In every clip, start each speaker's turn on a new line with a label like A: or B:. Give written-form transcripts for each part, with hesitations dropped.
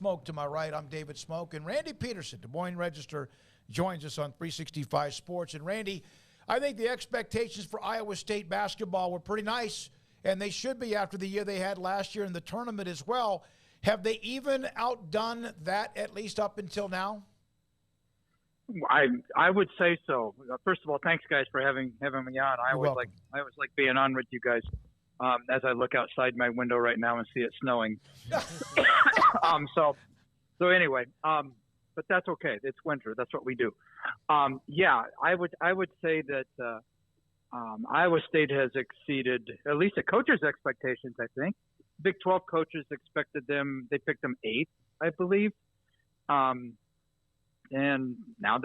A: Smoke to my right. I'm David Smoke. And Randy Peterson, the Moines Register, joins us on 365 Sports. And Randy, I think the expectations for Iowa State basketball were pretty nice, and they should be after the year they had last year in the tournament as well. Have they even outdone that, at least up until now?
B: I would say so. First of all, thanks guys for having me on. I always like being on with you guys. As I look outside my window right now and see it snowing. So anyway, but that's okay. It's winter. That's what we do. Yeah, I would say that Iowa State has exceeded at least the coaches' expectations. I think Big 12 coaches expected them. They picked them 8th, I believe. And now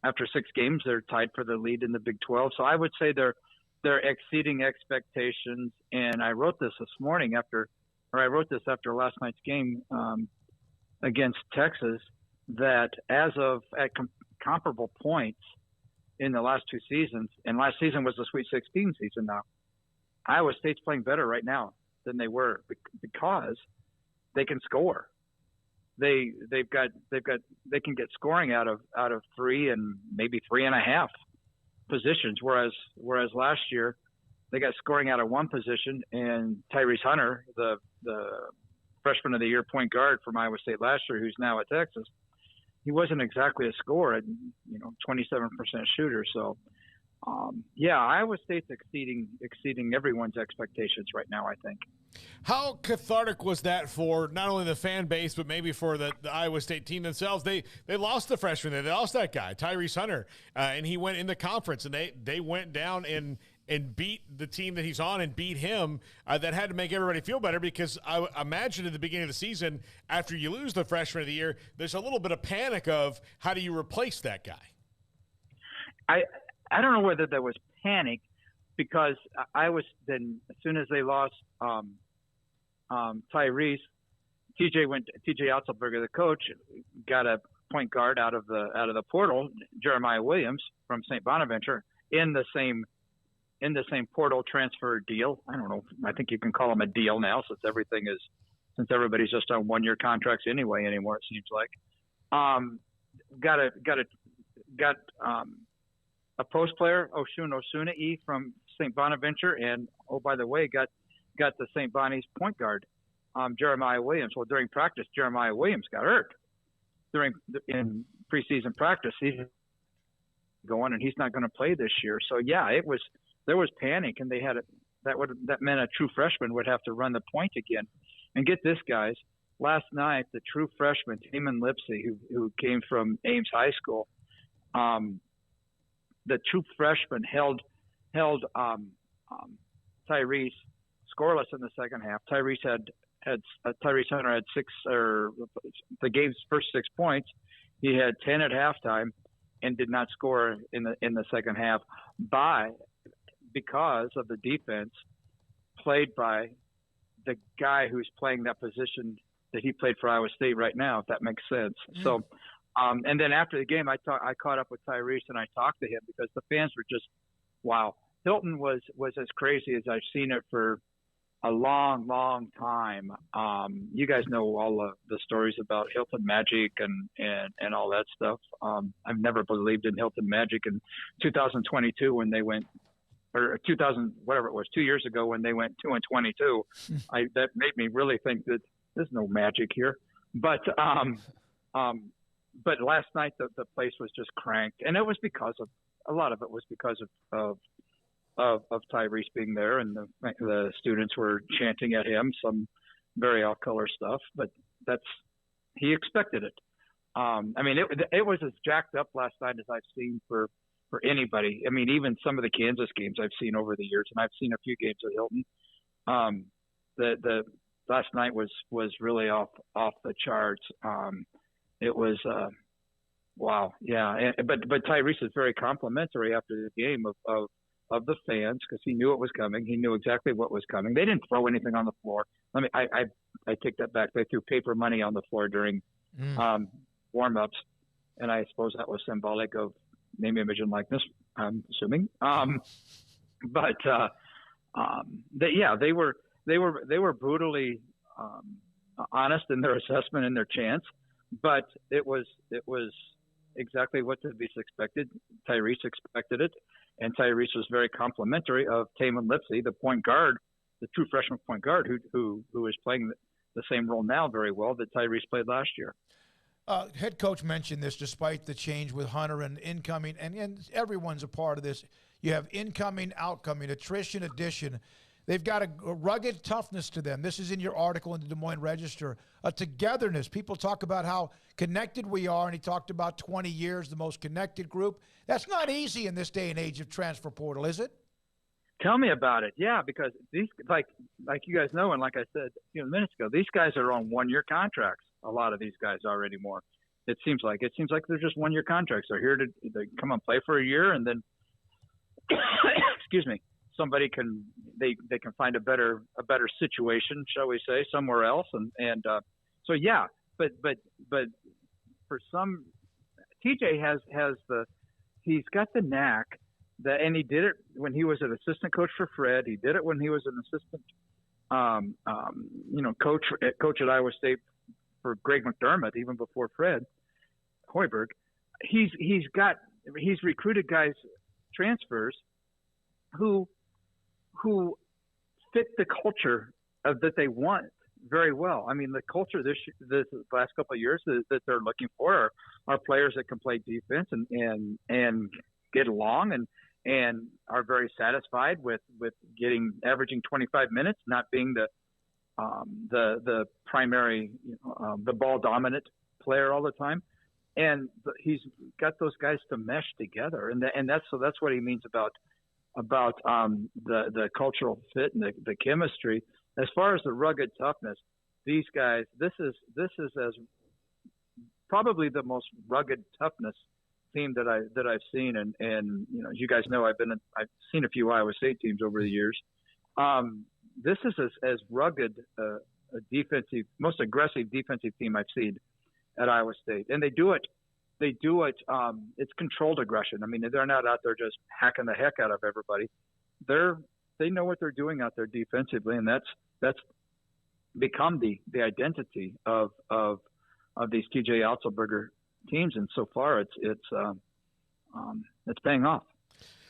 B: after 6 games, they're tied for the lead in the Big 12. So I would say they're exceeding expectations. And I wrote this morning after last night's game against Texas, that as of at comparable points in the last 2 seasons, and last season was the Sweet 16 season now, Iowa State's playing better right now than they were because they can score. They can get scoring out of 3 and maybe 3.5 positions, whereas last year they got scoring out of 1 position, and Tyrese Hunter, the freshman of the year point guard from Iowa State last year, who's now at Texas, he wasn't exactly a scorer, 27% shooter. So yeah, Iowa State's exceeding everyone's expectations right now, I think.
C: How cathartic was that for not only the fan base, but maybe for the Iowa State team themselves? They lost the freshman. They lost that guy, Tyrese Hunter, and he went in the conference, and they went down and beat the team that he's on and beat him. That had to make everybody feel better, because I imagine at the beginning of the season, after you lose the freshman of the year, there's a little bit of panic of how do you replace that guy?
B: I don't know whether there was panic, because I was then, as soon as they lost Tyrese, TJ Otzelberger, the coach, got a point guard out of the portal, Jeremiah Williams from St. Bonaventure, in the same portal transfer deal. I don't know. I think you can call them a deal now, since everybody's just on 1-year contracts anymore. It seems like got a post player, Oshun Osunai from St. Bonaventure, and by the way, got the St. Bonnie's point guard, Jeremiah Williams. Well, during practice, Jeremiah Williams got hurt in preseason practice. He's going, and he's not going to play this year. So yeah, there was panic, and that meant a true freshman would have to run the point again. And get this, guys, last night the true freshman, Damon Lipsey, who came from Ames High School, the true freshman held Tyrese scoreless in the second half. Tyrese Hunter had 6, or the game's first 6 points. He had 10 at halftime and did not score in the second half because of the defense played by the guy who's playing that position that he played for Iowa State right now, if that makes sense. So, and then after the game, I caught up with Tyrese and I talked to him, because the fans were just, wow. Hilton was as crazy as I've seen it for a long, long time. You guys know all the stories about Hilton Magic and all that stuff. I've never believed in Hilton Magic in 2022 when they went, or 2000, whatever it was, 2 years ago when they went 2-22. That made me really think that there's no magic here. But last night the place was just cranked, and it was because of, a lot of it was because of Tyrese being there, and the students were chanting at him some very off-color stuff, but he expected it. I mean, it was as jacked up last night as I've seen for anybody. I mean, even some of the Kansas games I've seen over the years, and I've seen a few games at Hilton. The last night was really off the charts. It was wow, yeah. But Tyrese is very complimentary after the game of the fans, because he knew it was coming. He knew exactly what was coming. They didn't throw anything on the floor. I take that back. They threw paper money on the floor during warm-ups, and I suppose that was symbolic of name, image, and likeness, I'm assuming. They were brutally honest in their assessment and their chance, but it was exactly what to be expected. Tyrese expected it, and Tyrese was very complimentary of Taman Lipsey, the point guard, the true freshman point guard, who is playing the same role now very well that Tyrese played last year.
A: Head coach mentioned this despite the change with Hunter and incoming, and everyone's a part of this. You have incoming, outcoming, attrition, addition. They've got a rugged toughness to them. This is in your article in the Des Moines Register. A togetherness. People talk about how connected we are, and he talked about 20 years, the most connected group. That's not easy in this day and age of transfer portal, is it?
B: Tell me about it. Yeah, because these, like you guys know, and like I said a few minutes ago, these guys are on one-year contracts. A lot of these guys already more. It seems like they're just one-year contracts. They're here to come and play for a year, and then, excuse me, somebody can find a better situation, shall we say, somewhere else, and so yeah. But for some, TJ he's got the knack. And he did it when he was an assistant coach for Fred. He did it when he was an assistant, coach at Iowa State for Greg McDermott, even before Fred Hoiberg. He's recruited guys, transfers, who fit the culture that they want very well. I mean, the culture this last couple of years that they're looking for are players that can play defense and get along and are very satisfied with averaging 25 minutes, not being the primary, the ball dominant player all the time. And he's got those guys to mesh together. And that's what he means about the cultural fit and the chemistry. As far as the rugged toughness, these guys, this is as probably the most rugged toughness team that I've seen, and as you guys know, I've seen a few Iowa State teams over the years. This is as rugged a defensive, most aggressive defensive team I've seen at Iowa State, and they do it. It's controlled aggression. I mean, they're not out there just hacking the heck out of everybody. They know what they're doing out there defensively, and that's become the identity of these TJ Otzelberger teams, and so far it's paying off.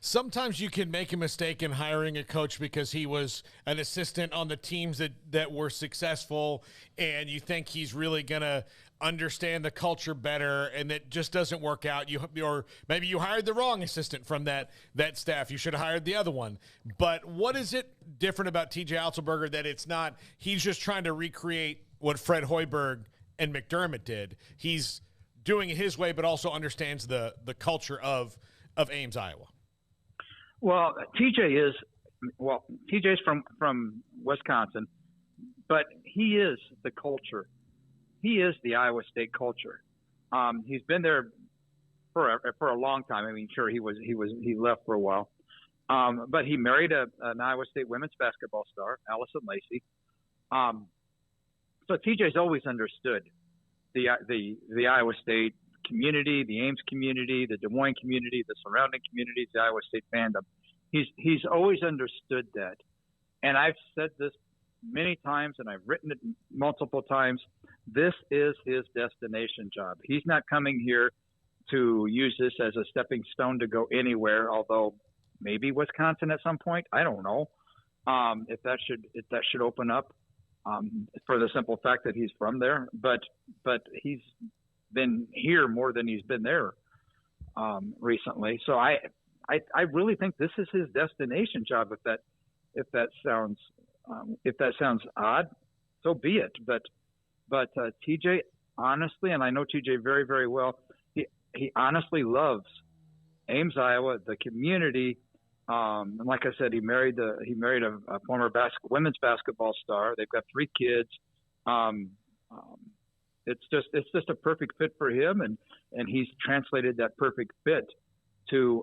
C: Sometimes you can make a mistake in hiring a coach because he was an assistant on the teams that were successful, and you think he's really gonna understand the culture better, and that just doesn't work out. Or maybe you hired the wrong assistant from that staff. You should have hired the other one. But what is it different about TJ Otzelberger that it's not he's just trying to recreate what Fred Hoiberg and McDermott did? He's doing it his way, but also understands the culture of Ames, Iowa.
B: Well, TJ's from Wisconsin, but he is the culture. He is the Iowa State culture. He's been there for a long time. I mean, sure, he left for a while, but he married an Iowa State women's basketball star, Allison Lacey. So TJ's always understood the Iowa State community, the Ames community, the Des Moines community, the surrounding communities, the Iowa State fandom. He's always understood that. And I've said this many times, and I've written it multiple times. This is his destination job. He's not coming here to use this as a stepping stone to go anywhere, although maybe Wisconsin at some point. I don't know if that should open up. For the simple fact that he's from there, but he's been here more than he's been there recently. So I really think this is his destination job. If that sounds odd, so be it. But TJ honestly, and I know TJ very, very well, he honestly loves Ames, Iowa, the community. And like I said, he married a former women's basketball star. They've got 3 kids. It's just a perfect fit for him, and he's translated that perfect fit to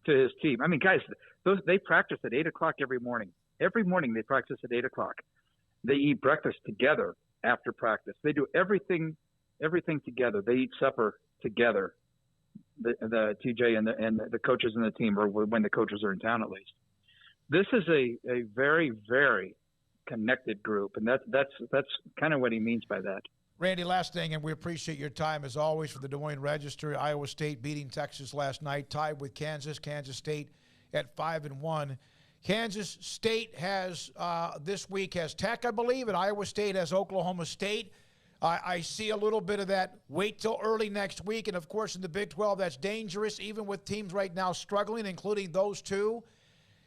B: his team. I mean, guys, they practice at 8:00 every morning. Every morning they practice at 8:00. They eat breakfast together after practice. They do everything together. They eat supper together. The TJ and the coaches and the team, or when the coaches are in town at least. This is a very, very connected group, and that's kind of what he means by that.
A: Randy, last thing, and we appreciate your time as always for the Des Moines Register. Iowa State beating Texas last night, tied with Kansas. Kansas State at 5-1. Kansas State has this week has Tech, I believe, and Iowa State has Oklahoma State. I see a little bit of that. Wait till early next week, and of course in the Big 12, that's dangerous, even with teams right now struggling, including those two.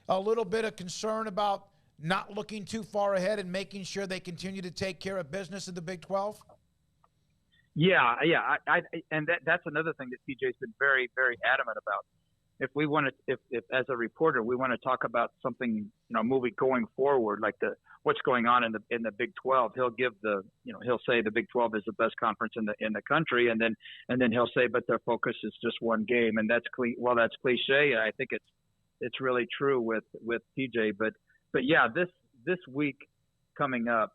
A: A little bit of concern about not looking too far ahead and making sure they continue to take care of business in the Big 12.
B: Yeah, and that's another thing that TJ's been very, very adamant about. If we want to, if as a reporter we want to talk about something, movie going forward, like what's going on in the Big 12, he'll give he'll say the Big 12 is the best conference in the country, and then he'll say, but their focus is just one game, and that's cliche. I think it's really true with TJ, but yeah, this week coming up,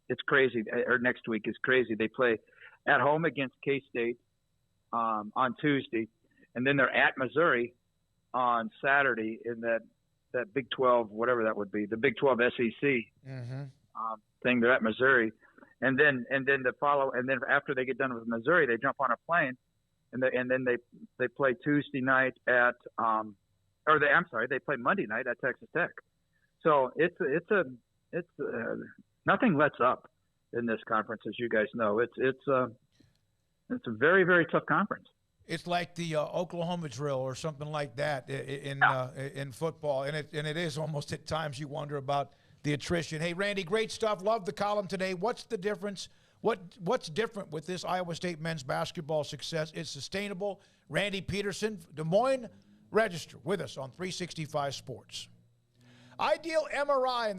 B: it's crazy. Or next week is crazy. They play at home against K-State on Tuesday, and then they're at Missouri on Saturday in that Big 12, whatever that would be, the Big 12 SEC thing. They're at Missouri, and then after they get done with Missouri, they jump on a plane, and then they play Tuesday night at they play Monday night at Texas Tech. So it's nothing lets up in this conference, as you guys know. It's a very, very tough conference.
A: It's like the Oklahoma drill or something like that in football, and it is almost at times you wonder about the attrition. Hey, Randy, great stuff. Love the column today. What's the difference? What's different with this Iowa State men's basketball success? It's sustainable. Randy Peterson, Des Moines Register, with us on 365 Sports. Ideal MRI.